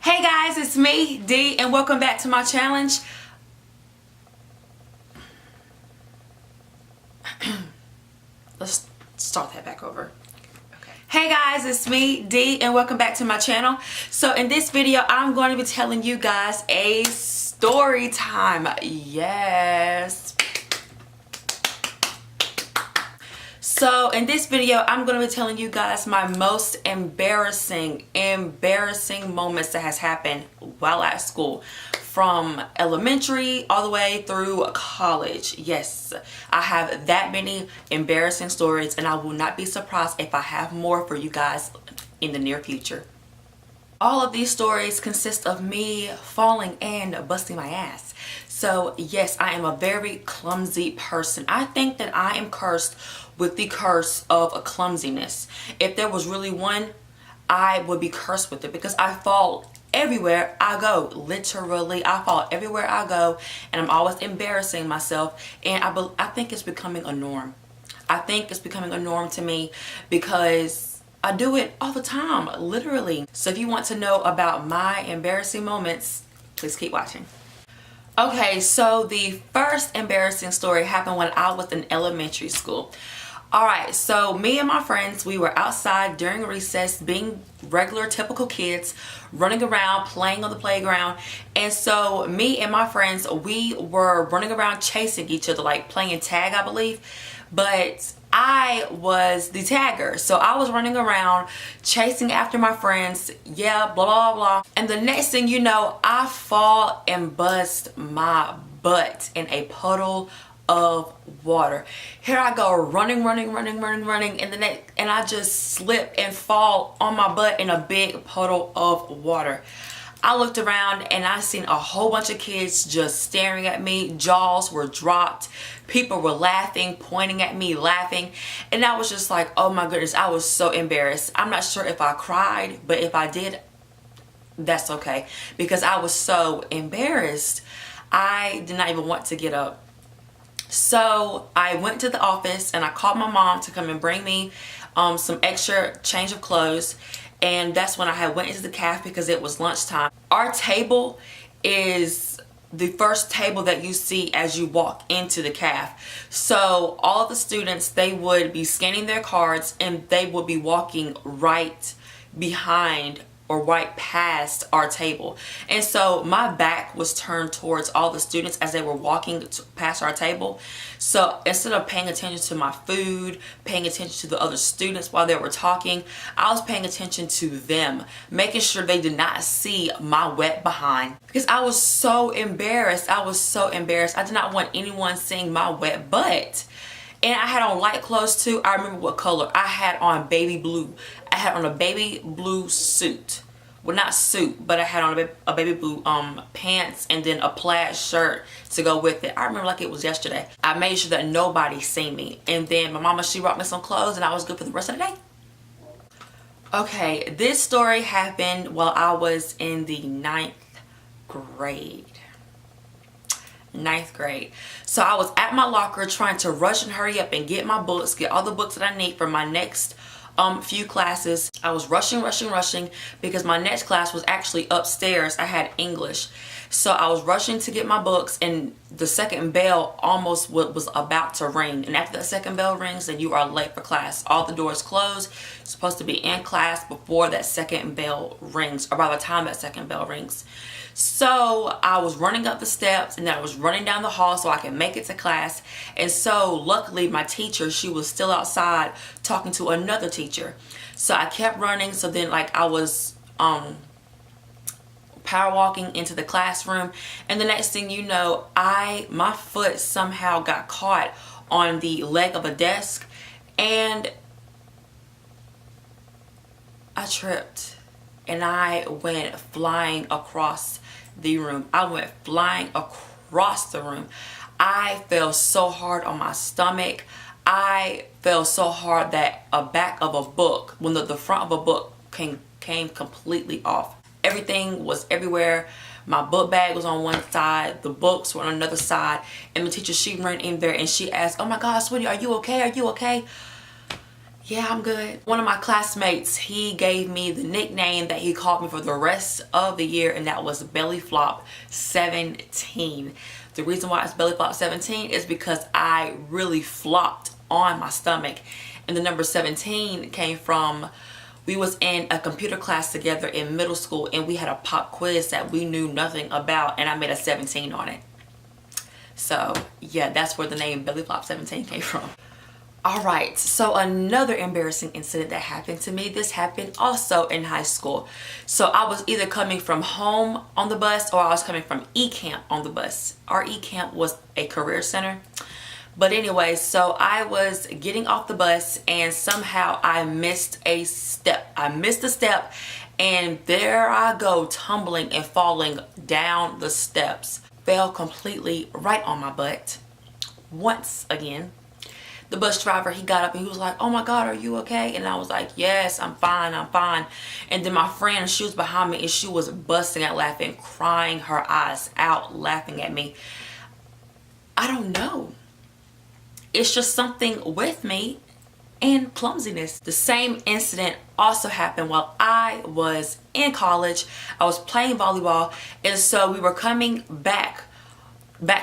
Hey guys, it's me, D, and welcome back to my challenge. Let's start that back over. Okay. Hey guys, it's me, D, and welcome back to my channel. So in this video, I'm going to be telling you guys a story time. Yes. So in this video, I'm going to be telling you guys my most embarrassing moments that has happened while at school, from elementary all the way through college. Yes, I have that many embarrassing stories, and I will not be surprised if I have more for you guys in the near future. All of these stories consist of me falling and busting my ass. So yes, I am a very clumsy person. I think that I am cursed with the curse of a clumsiness. If there was really one, I would be cursed with it, because I fall everywhere I go. Literally, I fall everywhere I go, and I'm always embarrassing myself, and I think it's becoming a norm. I think it's becoming a norm to me because I do it all the time, literally. So if you want to know about my embarrassing moments, please keep watching. Okay, so the first embarrassing story happened when I was in elementary school. Alright, so me and my friends, we were outside during recess being regular, typical kids, running around, playing on the playground. And so me and my friends, we were running around chasing each other, like playing tag, I believe. But I was the tagger. So I was running around chasing after my friends. Yeah, blah, blah, blah. And the next thing you know, I fall and bust my butt in a puddle of water. Here I go running, and I just slip and fall on my butt in a big puddle of water. I looked around and I seen a whole bunch of kids just staring at me. Jaws were dropped. People were laughing, pointing at me, laughing. And I was just like, oh my goodness, I was so embarrassed. I'm not sure if I cried, but if I did, that's okay, because I was so embarrassed. I did not even want to get up. So I went to the office and I called my mom to come and bring me some extra change of clothes. And that's when I had went into the cafe because it was lunchtime. Our table is the first table that you see as you walk into the cafe. So all the students, they would be scanning their cards and they would be walking right behind or right past our table. And so my back was turned towards all the students as they were walking past our table. So instead of paying attention to my food, paying attention to the other students while they were talking, I was paying attention to them, making sure they did not see my wet behind, because I was so embarrassed. I was so embarrassed. I did not want anyone seeing my wet butt. And I had on light clothes too. I remember what color. I had on baby blue. I had on a baby blue suit. Well, not suit, but I had on a baby blue pants and then a plaid shirt to go with it. I remember like it was yesterday. I made sure that nobody seen me. And then my mama, she brought me some clothes and I was good for the rest of the day. Okay, this story happened while I was in the 9th grade. 9th grade. So I was at my locker trying to rush and hurry up and get my books, get all the books that I need for my next few classes. I was rushing because my next class was actually upstairs. I had English. So I was rushing to get my books, and the second bell almost was about to ring. And after that second bell rings, then you are late for class. All the doors close. You're supposed to be in class before that second bell rings, or by the time that second bell rings. So I was running up the steps and then I was running down the hall so I could make it to class. And so luckily my teacher, she was still outside talking to another teacher. So I kept running. So then like I was power walking into the classroom, and the next thing you know, my foot somehow got caught on the leg of a desk and I tripped and I went flying across the room. I went flying across the room. I fell so hard on my stomach. I fell so hard that a back of a book, when the front of a book came completely off. Everything was everywhere. My book bag was on one side, the books were on another side, and the teacher, she ran in there and she asked, oh my God, sweetie, are you okay? Are you okay? Yeah, I'm good. One of my classmates, he gave me the nickname that he called me for the rest of the year, and that was Belly Flop 17. The reason why it's Belly Flop 17 is because I really flopped on my stomach. And the number 17 came from, we was in a computer class together in middle school, and we had a pop quiz that we knew nothing about, and I made a 17 on it. So yeah, that's where the name Belly Flop 17 came from. Alright, so another embarrassing incident that happened to me. This happened also in high school. So I was either coming from home on the bus or I was coming from E-Camp on the bus. Our E-Camp was a career center. But anyway, so I was getting off the bus and somehow I missed a step. I missed a step and there I go, tumbling and falling down the steps. Fell completely right on my butt once again. The bus driver, he got up and he was like, "Oh my God, are you okay?" And I was like, "Yes, I'm fine, I'm fine." And then my friend, she was behind me and she was busting out laughing, crying her eyes out, laughing at me. I don't know. It's just something with me and clumsiness. The same incident also happened while I was in college. I was playing volleyball, and so we were coming back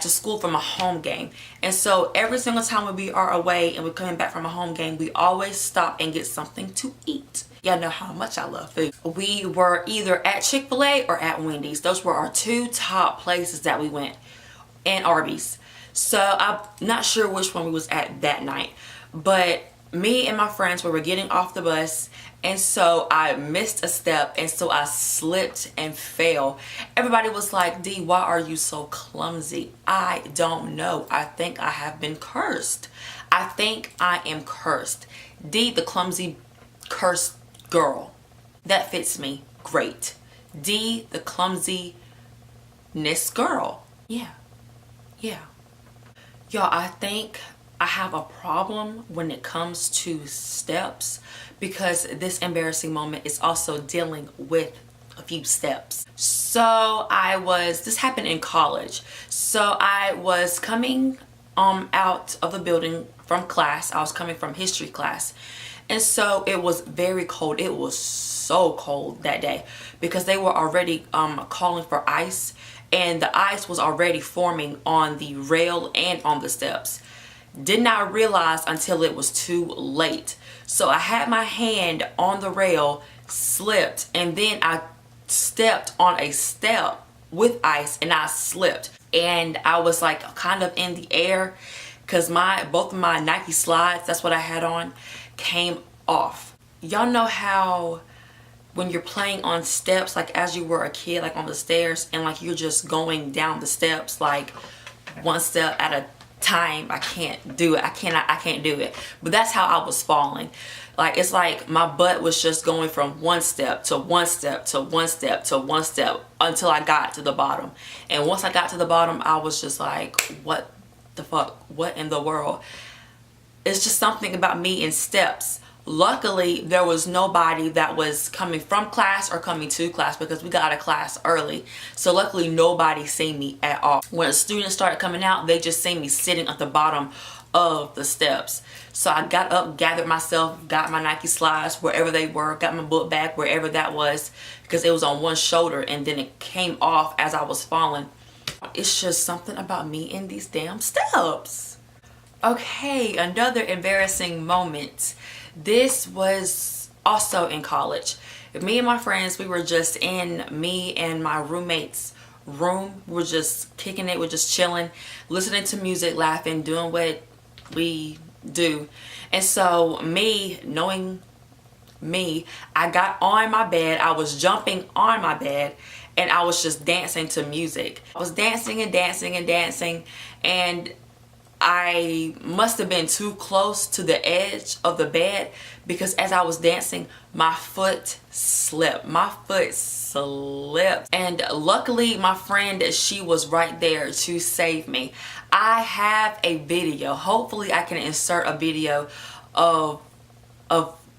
to school from a home game, and so every single time we are away and we're coming back from a home game, we always stop and get something to eat. Y'all know how much I love food. We were either at Chick-fil-A or at Wendy's. Those were our two top places that we went, and Arby's. So I'm not sure which one we was at that night, but me and my friends, we were getting off the bus, and so I missed a step, and so I slipped and fell. Everybody was like, "D, why are you so clumsy?" I don't know. I think I have been cursed. I think I am cursed. D, the clumsy cursed girl. That fits me great. D, the clumsiness girl. Yeah. Y'all, I think I have a problem when it comes to steps, because this embarrassing moment is also dealing with a few steps. So this happened in college. So I was coming out of the building from class. I was coming from history class. And so it was very cold. It was so cold that day because they were already calling for ice, and the ice was already forming on the rail and on the steps. Did not realize until it was too late. So I had my hand on the rail, slipped, and then I stepped on a step with ice and I slipped. And I was like kind of in the air because both of my Nike slides, that's what I had on, came off. Y'all know how when you're playing on steps, like as you were a kid, like on the stairs, and like you're just going down the steps like one step at a time. I can't do it. I can't do it. But that's how I was falling. Like it's like my butt was just going from one step to one step to one step to one step until I got to the bottom. And once I got to the bottom, I was just like, what the fuck? What in the world? It's just something about me in steps. Luckily, there was nobody that was coming from class or coming to class because we got out of class early. So luckily, nobody seen me at all. When a student started coming out, they just seen me sitting at the bottom of the steps. So I got up, gathered myself, got my Nike slides wherever they were, got my book bag wherever that was, because it was on one shoulder and then it came off as I was falling. It's just something about me in these damn steps. Okay, another embarrassing moment. This was also in college. Me and my friends, we were just in me and my roommate's room. We were just kicking it, we're just chilling, listening to music, laughing, doing what we do. And so me, knowing me, I got on my bed, I was jumping on my bed, and I was just dancing to music. I was dancing and dancing and dancing, and I must have been too close to the edge of the bed because as I was dancing, my foot slipped. And luckily, my friend, she was right there to save me. I have a video. Hopefully, I can insert a video of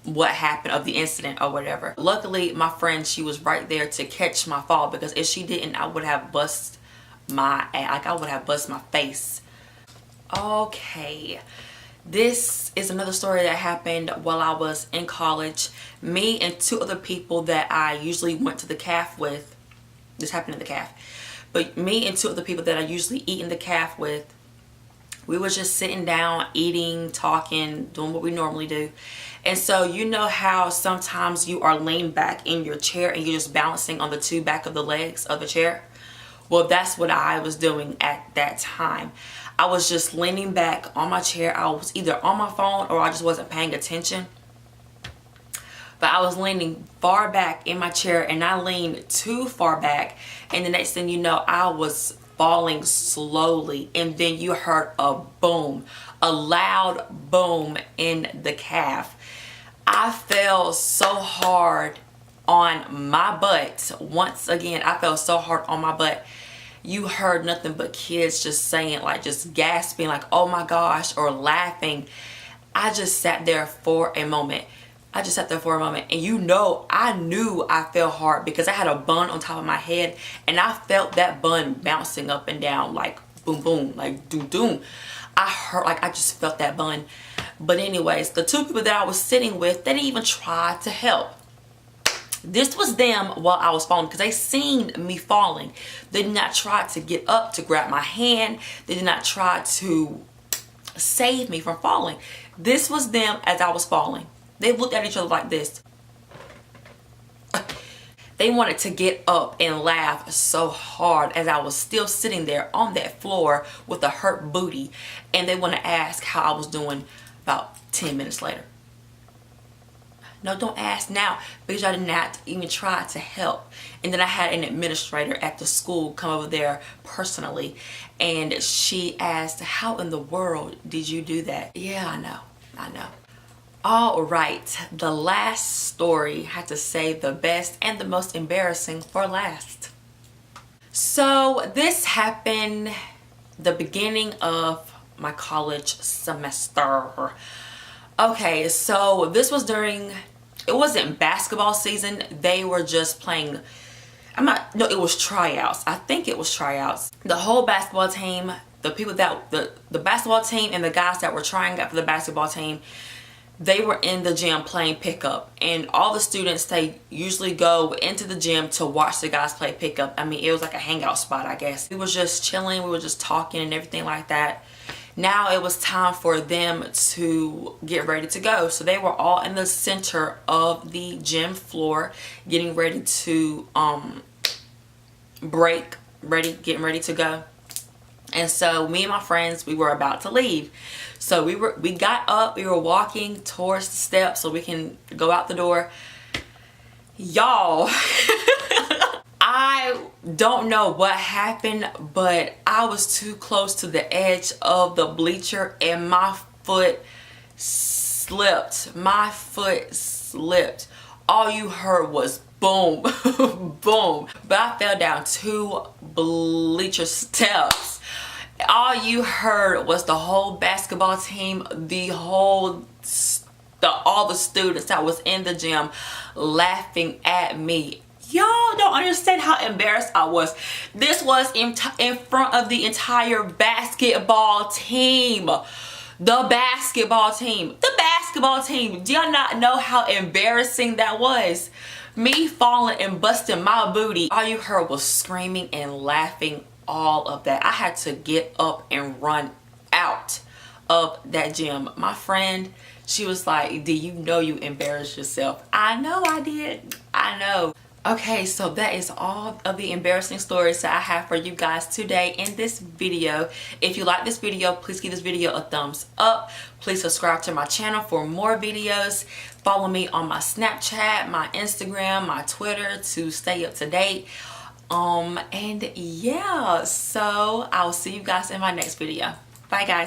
what happened, of the incident or whatever. Luckily, my friend, she was right there to catch my fall, because if she didn't, I would have bust my face. Okay, This is another story that happened while I was in college. Me and two other people that I usually went to the caf with, this happened in the caf, but me and two other people that I usually eat in the caf with, we were just sitting down, eating, talking, doing what we normally do. And so you know how sometimes you are leaned back in your chair and you're just balancing on the two back of the legs of the chair? Well, that's what I was doing at that time. I was just leaning back on my chair. I was either on my phone or I just wasn't paying attention. But I was leaning far back in my chair and I leaned too far back. And the next thing you know, I was falling slowly. And then you heard a boom, a loud boom in the calf. I fell so hard on my butt. Once again, I fell so hard on my butt. You heard nothing but kids just saying, like, just gasping, like, oh my gosh, or laughing. I just sat there for a moment. And you know, I knew I fell hard because I had a bun on top of my head and I felt that bun bouncing up and down, like boom boom, like doom doom. I heard, like, I just felt that bun. But anyways, the two people that I was sitting with, they didn't even try to help. This was them while I was falling because they seen me falling. They did not try to get up to grab my hand. They did not try to save me from falling. This was them as I was falling. They looked at each other like this. They wanted to get up and laugh so hard as I was still sitting there on that floor with a hurt booty. And they want to ask how I was doing about 10 minutes later. No, don't ask now because I did not even try to help. And then I had an administrator at the school come over there personally. And she asked, how in the world did you do that? Yeah, I know. All right, the last story, had to save the best and the most embarrassing for last. So this happened the beginning of my college semester. Okay, so this was during, it wasn't basketball season. They were just playing, it was tryouts. I think it was tryouts. The whole basketball team, the people that, the basketball team and the guys that were trying out for the basketball team, they were in the gym playing pickup. And all the students, they usually go into the gym to watch the guys play pickup. I mean, it was like a hangout spot, I guess. We was just chilling, we were just talking and everything like that. Now it was time for them to get ready to go. So they were all in the center of the gym floor getting ready to getting ready to go. And so me and my friends, we were about to leave. So we got up, we were walking towards the steps so we can go out the door. Y'all, I don't know what happened, but I was too close to the edge of the bleacher and my foot slipped. All you heard was boom, boom. But I fell down 2 bleacher steps. All you heard was the whole basketball team, all the students that was in the gym laughing at me. Y'all don't understand how embarrassed I was. This was in front of the entire basketball team. The basketball team. Do y'all not know how embarrassing that was? Me falling and busting my booty. All you heard was screaming and laughing, all of that. I had to get up and run out of that gym. My friend, she was like, do you know you embarrassed yourself? I know I did. I know. Okay, so that is all of the embarrassing stories that I have for you guys today in this video. If you like this video, please give this video a thumbs up. Please subscribe to my channel for more videos. Follow me on my Snapchat, my Instagram, my Twitter to stay up to date. And yeah, so I'll see you guys in my next video. Bye guys.